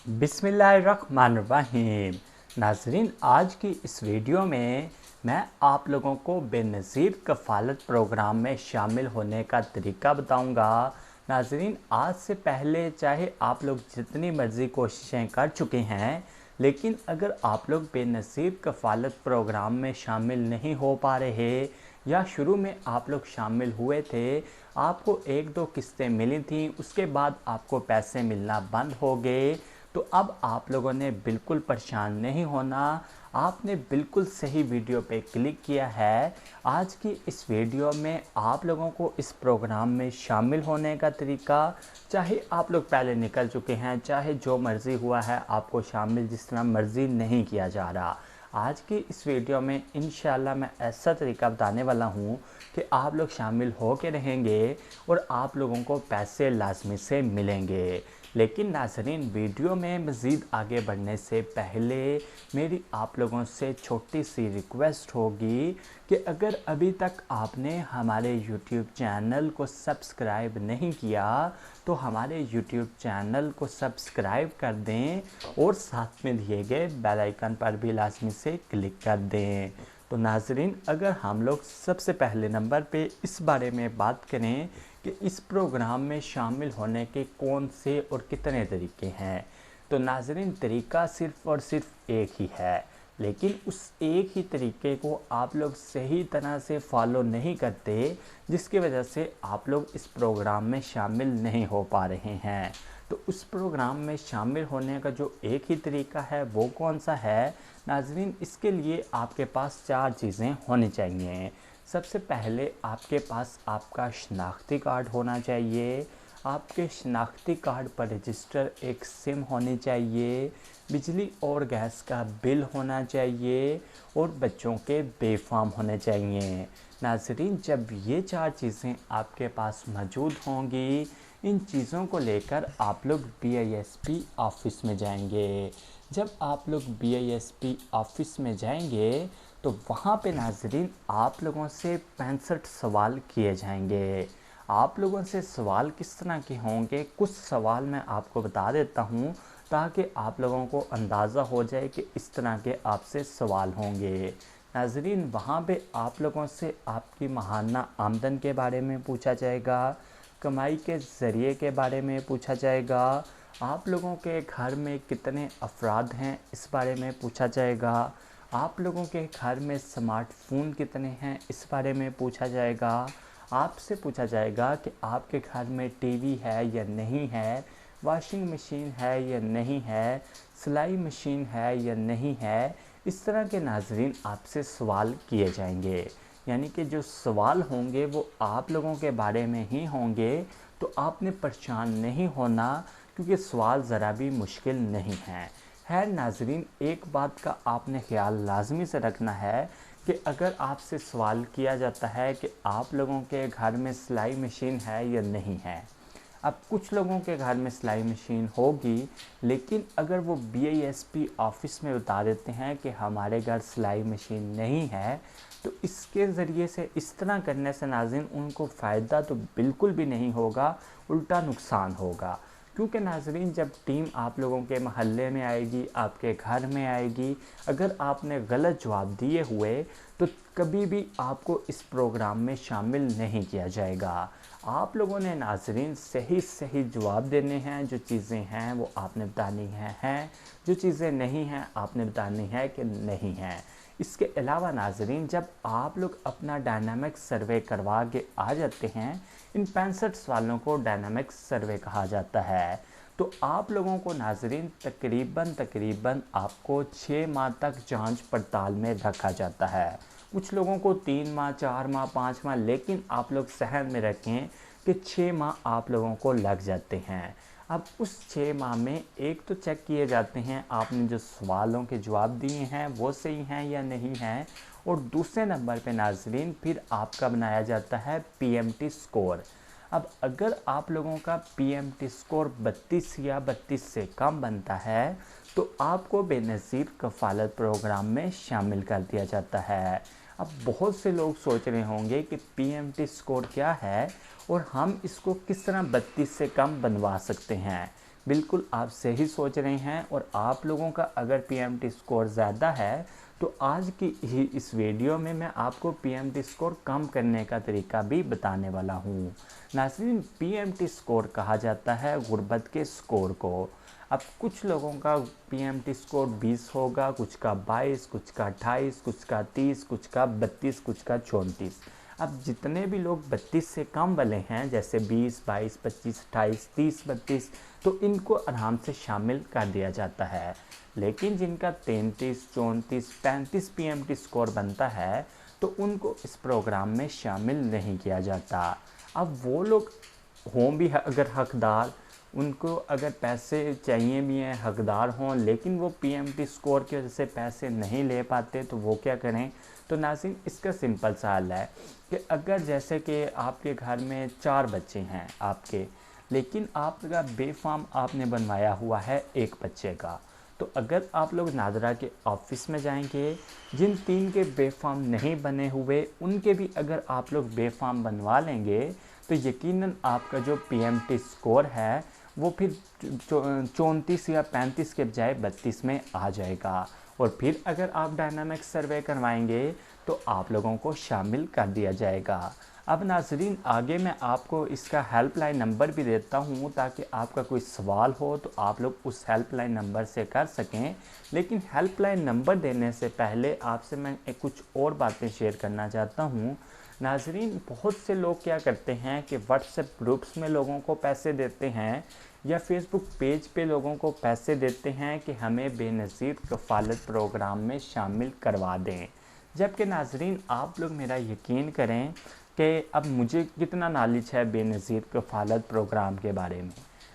बिस्मिल्लाहिर्रहमानिर्रहीम। नाज़रीन, आज की इस वीडियो में मैं आप लोगों को बेनज़ीर कफ़ालत प्रोग्राम में शामिल होने का तरीका बताऊंगा। नाज़रीन, आज से पहले चाहे आप लोग जितनी मर्ज़ी कोशिशें कर चुके हैं, लेकिन अगर आप लोग बेनज़ीर कफ़ालत प्रोग्राम में शामिल नहीं हो पा रहे या शुरू में आप लोग शामिल हुए थे, आपको एक दो किस्तें मिली थी, उसके बाद आपको पैसे मिलना बंद हो गए, तो अब आप लोगों ने बिल्कुल परेशान नहीं होना। आपने बिल्कुल सही वीडियो पे क्लिक किया है। आज की इस वीडियो में आप लोगों को इस प्रोग्राम में शामिल होने का तरीका, चाहे आप लोग पहले निकल चुके हैं, चाहे जो मर्ज़ी हुआ है आपको शामिल जिस तरह मर्ज़ी नहीं किया जा रहा, आज की इस वीडियो में इंशाल्लाह मैं ऐसा तरीका बताने वाला हूँ कि आप लोग शामिल हो के रहेंगे और आप लोगों को पैसे लाजमी से मिलेंगे। लेकिन नाज़रीन, वीडियो में मज़ीद आगे बढ़ने से पहले मेरी आप लोगों से छोटी सी रिक्वेस्ट होगी कि अगर अभी तक आपने हमारे YouTube चैनल को सब्सक्राइब नहीं किया तो हमारे YouTube चैनल को सब्सक्राइब कर दें और साथ में दिए गए बेल आइकन पर भी लाजमी से क्लिक कर दें। तो नाज़रीन, अगर हम लोग सबसे पहले नंबर पे इस बारे में बात करें कि इस प्रोग्राम में शामिल होने के कौन से और कितने तरीके हैं, तो नाज़रीन, तरीका सिर्फ़ और सिर्फ एक ही है, लेकिन उस एक ही तरीके को आप लोग सही तरह से फॉलो नहीं करते, जिसकी वजह से आप लोग इस प्रोग्राम में शामिल नहीं हो पा रहे हैं। तो उस प्रोग्राम में शामिल होने का जो एक ही तरीका है वो कौन सा है नाज़रीन, इसके लिए आपके पास 4 चीज़ें होनी चाहिए। सबसे पहले आपके पास आपका शनाख्ती कार्ड होना चाहिए, आपके शनाख्ती कार्ड पर रजिस्टर एक सिम होनी चाहिए, बिजली और गैस का बिल होना चाहिए और बच्चों के बेफाम होने चाहिए। नाज़रीन, जब ये 4 चीज़ें आपके पास मौजूद होंगी, इन चीज़ों को लेकर आप लोग BISP ऑफ़िस में जाएंगे। जब आप लोग BISP ऑफ़िस में जाएंगे तो वहाँ पे नाज़रीन आप लोगों से 65 सवाल किए जाएंगे। आप लोगों से सवाल किस तरह के होंगे, कुछ सवाल मैं आपको बता देता हूँ ताकि आप लोगों को अंदाज़ा हो जाए कि इस तरह के आपसे सवाल होंगे। नाज़रीन, वहाँ पे आप लोगों से आपकी माहाना आमदन के बारे में पूछा जाएगा, कमाई के ज़रिए के बारे में पूछा जाएगा, आप लोगों के घर में कितने अफराद हैं इस बारे में पूछा जाएगा, आप लोगों के घर में स्मार्टफ़ोन कितने हैं इस बारे में पूछा जाएगा, आपसे पूछा जाएगा कि आपके घर में टीवी है या नहीं है, वॉशिंग मशीन है या नहीं है, सिलाई मशीन है या नहीं है। इस तरह के नाज़रीन आपसे सवाल किए जाएंगे, यानी कि जो सवाल होंगे वो आप लोगों के बारे में ही होंगे। तो आपने परेशान नहीं होना क्योंकि सवाल ज़रा भी मुश्किल नहीं है। खैर नाज़रीन, एक बात का आपने ख्याल लाजमी से रखना है कि अगर आपसे सवाल किया जाता है कि आप लोगों के घर में सिलाई मशीन है या नहीं है, अब कुछ लोगों के घर में सिलाई मशीन होगी, लेकिन अगर वो BISP ऑफ़िस में बता देते हैं कि हमारे घर सिलाई मशीन नहीं है, तो इसके ज़रिए से इस तरह करने से नाज़रीन उनको फ़ायदा तो बिल्कुल भी नहीं होगा, उल्टा नुकसान होगा। क्योंकि नाज़रीन, जब टीम आप लोगों के महल्ले में आएगी, आपके घर में आएगी, अगर आपने गलत जवाब दिए हुए तो कभी भी आपको इस प्रोग्राम में शामिल नहीं किया जाएगा। आप लोगों ने नाज़रीन सही सही जवाब देने हैं, जो चीज़ें हैं वो आपने बतानी हैं, जो चीज़ें नहीं हैं आपने बतानी है कि नहीं हैं। इसके अलावा नाज़रीन, जब आप लोग अपना डायनामिक सर्वे करवा के आ जाते हैं, इन 65 सवालों को डायनामिक सर्वे कहा जाता है, तो आप लोगों को नाज़रीन तकरीबन आपको 6 माह तक जांच पड़ताल में रखा जाता है। कुछ लोगों को 3 माह, 4 माह, 5 माह, लेकिन आप लोग सहन में रखें कि 6 माह आप लोगों को लग जाते हैं। अब उस 6 माह में एक तो चेक किए जाते हैं आपने जो सवालों के जवाब दिए हैं वो सही हैं या नहीं हैं, और दूसरे नंबर पे नाज़रीन फिर आपका बनाया जाता है PMT स्कोर। अब अगर आप लोगों का PMT स्कोर 32 या 32 से कम बनता है तो आपको बेनज़ीर कफ़ालत प्रोग्राम में शामिल कर दिया जाता है। अब बहुत से लोग सोच रहे होंगे कि PMT स्कोर क्या है और हम इसको किस तरह 32 से कम बनवा सकते हैं। बिल्कुल आप सही सोच रहे हैं। और आप लोगों का अगर पीएमटी स्कोर ज़्यादा है तो आज की ही इस वीडियो में मैं आपको पीएमटी स्कोर कम करने का तरीका भी बताने वाला हूँ। नाज़रीन, पीएमटी स्कोर कहा जाता है गुर्बत के स्कोर को। अब कुछ लोगों का पीएमटी स्कोर 20 होगा, कुछ का 22, कुछ का 28, कुछ का 30, कुछ का 32, कुछ का 34। अब जितने भी लोग 32 से कम वाले हैं, जैसे 20, 22, 25, 28, 30, 32, तो इनको आराम से शामिल कर दिया जाता है। लेकिन जिनका 33, 34, 35 पीएमटी स्कोर बनता है तो उनको इस प्रोग्राम में शामिल नहीं किया जाता। अब वो लोग हों भी अगर हकदार, उनको अगर पैसे चाहिए भी हैं, हकदार हों, लेकिन वो पीएमटी स्कोर की वजह से पैसे नहीं ले पाते, तो वो क्या करें? तो नाज़रीन, इसका सिंपल सा हल है कि अगर जैसे कि आपके घर में 4 बच्चे हैं आपके, लेकिन आपका बेफाम आपने बनवाया हुआ है एक बच्चे का, तो अगर आप लोग नादरा के ऑफिस में जाएंगे, जिन 3 के बेफाम नहीं बने हुए उनके भी अगर आप लोग बेफाम बनवा लेंगे, तो यकीनन आपका जो पीएमटी स्कोर है वो फिर 34 या 35 के बजाय 32 में आ जाएगा। और फिर अगर आप डायनामिक सर्वे करवाएंगे तो आप लोगों को शामिल कर दिया जाएगा। अब नाजरीन, आगे मैं आपको इसका हेल्पलाइन नंबर भी देता हूँ, ताकि आपका कोई सवाल हो तो आप लोग उस हेल्पलाइन नंबर से कर सकें। लेकिन हेल्पलाइन नंबर देने से पहले आपसे मैं कुछ और बातें शेयर करना चाहता हूँ। नाजरीन, बहुत से लोग क्या करते हैं कि व्हाट्सएप ग्रुप्स में लोगों को पैसे देते हैं या फेसबुक पेज पे लोगों को पैसे देते हैं कि हमें बेनज़ीर कफ़ालत प्रोग्राम में शामिल करवा दें। जबकि नाजरीन, आप लोग मेरा यकीन करें कि अब मुझे कितना नॉलेज है बेनज़ीर कफ़ालत प्रोग्राम के बारे में।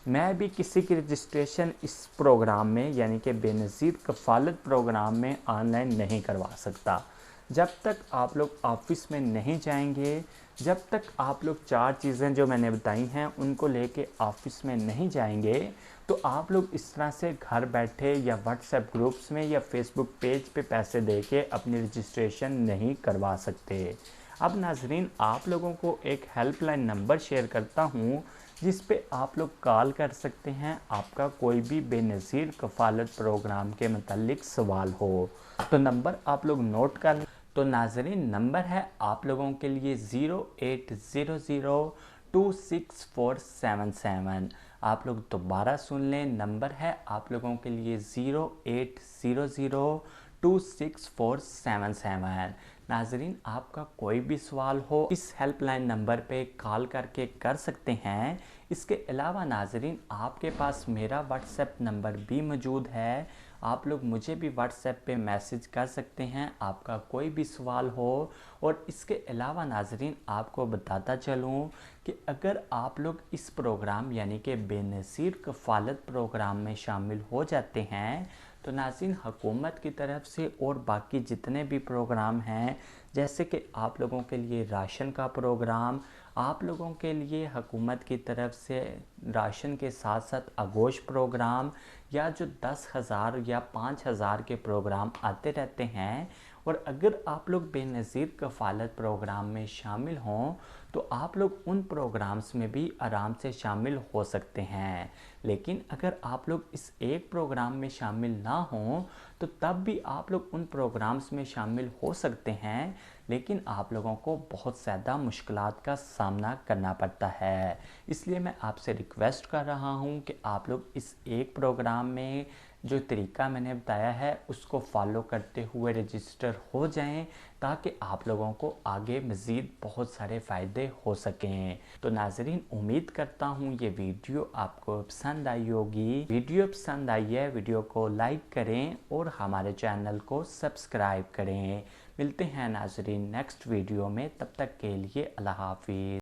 मैं भी किसी की रजिस्ट्रेशन इस प्रोग्राम में, यानी कि बेनज़ीर कफ़ालत प्रोग्राम में, ऑनलाइन नहीं करवा सकता। जब तक आप लोग ऑफिस में नहीं जाएंगे, जब तक आप लोग 4 चीज़ें जो मैंने बताई हैं उनको लेके ऑफिस में नहीं जाएंगे, तो आप लोग इस तरह से घर बैठे या व्हाट्सएप ग्रुप्स में या फेसबुक पेज पे पैसे देके अपनी रजिस्ट्रेशन नहीं करवा सकते। अब नाजरीन, आप लोगों को एक हेल्पलाइन नंबर शेयर करता हूँ जिस पे आप लोग कॉल कर सकते हैं, आपका कोई भी बेनज़ीर कफ़ालत प्रोग्राम के मतलब सवाल हो। तो नंबर आप लोग नोट कर लें। तो नाजरीन, नंबर है आप लोगों के लिए 0800264777। आप लोग दोबारा सुन लें, नंबर है आप लोगों के लिए 0800264777। नाजरीन, आपका कोई भी सवाल हो इस हेल्पलाइन नंबर पे कॉल करके कर सकते हैं। इसके अलावा नाजरीन, आपके पास मेरा व्हाट्सएप नंबर भी मौजूद है, आप लोग मुझे भी व्हाट्सएप पे मैसेज कर सकते हैं आपका कोई भी सवाल हो। और इसके अलावा नाजरीन, आपको बताता चलूँ कि अगर आप लोग इस प्रोग्राम यानी कि बेनज़ीर कफ़ालत प्रोग्राम में शामिल हो जाते हैं, तो नाज़रीन, हुकूमत की तरफ से और बाकी जितने भी प्रोग्राम हैं, जैसे कि आप लोगों के लिए राशन का प्रोग्राम, आप लोगों के लिए हुकूमत की तरफ से राशन के साथ साथ आगोश प्रोग्राम, या जो 10,000 या 5,000 के प्रोग्राम आते रहते हैं, और अगर आप लोग बेनज़ीर कफ़ालत प्रोग्राम में शामिल हों तो आप लोग उन प्रोग्राम्स में भी आराम से शामिल हो सकते हैं। लेकिन अगर आप लोग इस एक प्रोग्राम में शामिल ना हों तो तब भी आप लोग उन प्रोग्राम्स में शामिल हो सकते हैं, लेकिन आप लोगों को बहुत ज़्यादा मुश्किलात का सामना करना पड़ता है। इसलिए मैं आपसे रिक्वेस्ट कर रहा हूँ कि आप लोग इस एक प्रोग्राम में जो तरीका मैंने बताया है उसको फॉलो करते हुए रजिस्टर हो जाएं, ताकि आप लोगों को आगे मज़ीद बहुत सारे फ़ायदे हो सकें। तो नाजरीन, उम्मीद करता हूँ ये वीडियो आपको पसंद आई होगी। वीडियो पसंद आई है, वीडियो को लाइक करें और हमारे चैनल को सब्सक्राइब करें। मिलते हैं नाजरीन नेक्स्ट वीडियो में, तब तक के लिए अल्लाह हाफिज़।